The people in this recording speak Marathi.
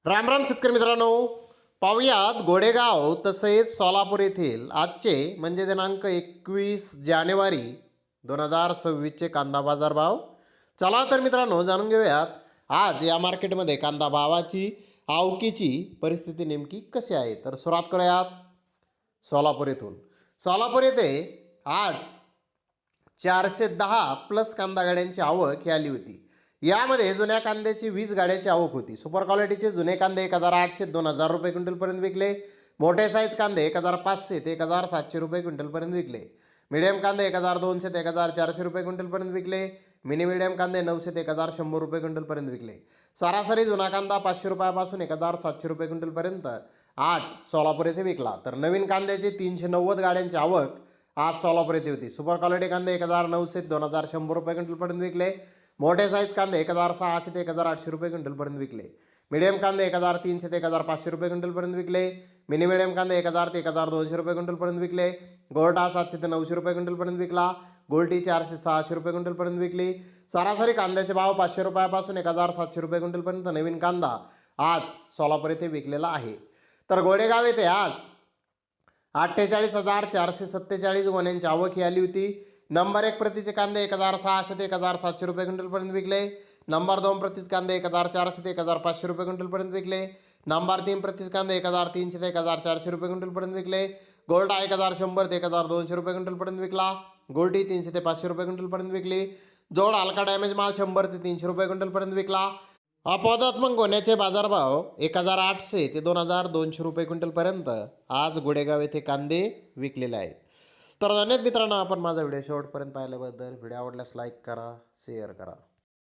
राम राम शेतकरी मित्रांनो, पाहुयात गोडेगाव तसेच सोलापूर येथील आजचे म्हणजे दिनांक 21 जानेवारी 2026चे कांदा बाजार भाव. चला तर मित्रांनो जाणून घेऊयात आज या मार्केटमध्ये कांदा भावाची आवकीची परिस्थिती नेमकी कशी आहे. तर सुरुवात करूयात सोलापूर येथून. सोलापूर येथे आज 410 प्लस कांदा गाड्यांची आवक ही आली होती. यामध्ये जुन्या कांद्याची 20 गाड्याची आवक होती. सुपर क्वालिटीचे जुने कांदे 1800 ते 2000 रुपये क्विंटलपर्यंत विकले. मोठे साईज कांदे 1500 ते 1700 रुपये क्विंटलपर्यंत विकले. मिडियम कांदे 1200 ते 1400 रुपये क्विंटलपर्यंत विकले. मिनी मिडियम कांदे 900 ते 1100 रुपये क्विंटलपर्यंत विकले. सरासरी जुना कांदा 500 रुपयापासून 1700 रुपये क्विंटलपर्यंत आज सोलापूर येथे विकला. तर नवीन कांद्याची 390 गाड्यांची आवक आज सोलापूर येथे होती. सुपर क्वालिटी कांदे 1900 ते 2100 रुपये क्विंटलपर्यंत विकले. मोठे साईज कांदे 1600 ते 1800 रुपये क्विंटलपर्यंत विकले. मिडियम कांदे 1300 ते 1500 रुपये क्विंटलपर्यंत विकले. मिनी मिडियम कांदे 1000 ते 1200 रुपये क्विंटलपर्यंत विकले. गोल्टा 700 ते 900 रुपये क्विंटलपर्यंत विकला. गोल्टी 400 ते 600 रुपये क्विंटलपर्यंत विकली. सरासरी कांद्याचे भाव 500 रुपयापासून 1700 रुपये क्विंटलपर्यंत नवीन कांदा आज सोलापूर येथे विकलेला आहे. तर गोडेगाव येथे आज 48,447 गोण्यांची आवक ही आली होती. नंबर 1 प्रतीचे कांदे 1600 ते 1700 रुपये क्विंटलपर्यंत विकले. नंबर 2 प्रतीचे कांदे 1400 ते 1500 रुपये क्विंटलपर्यंत विकले. नंबर 3 प्रतीचे कांदे 1300 ते 1400 रुपये क्विंटलपर्यंत विकले. गोल्डा 1100 ते 1200 रुपये क्विंटलपर्यंत विकला. गोल्टी 300 ते 500 रुपये क्विंटलपर्यंत विकली. जोड हलका डॅमेज माल 100 ते 300 रुपये क्विंटलपर्यंत विकला. अपवादात्मक गोण्याचे बाजारभाव 1800 ते 2200 रुपये क्विंटलपर्यंत आज गोडेगाव येथे कांदे विकलेले आहेत. तर धन्यवाद मित्रांनो, आपण माझा व्हिडिओ शेवटपर्यंत पाहिल्याबद्दल. व्हिडिओ आवडल्यास लाईक करा, शेअर करा.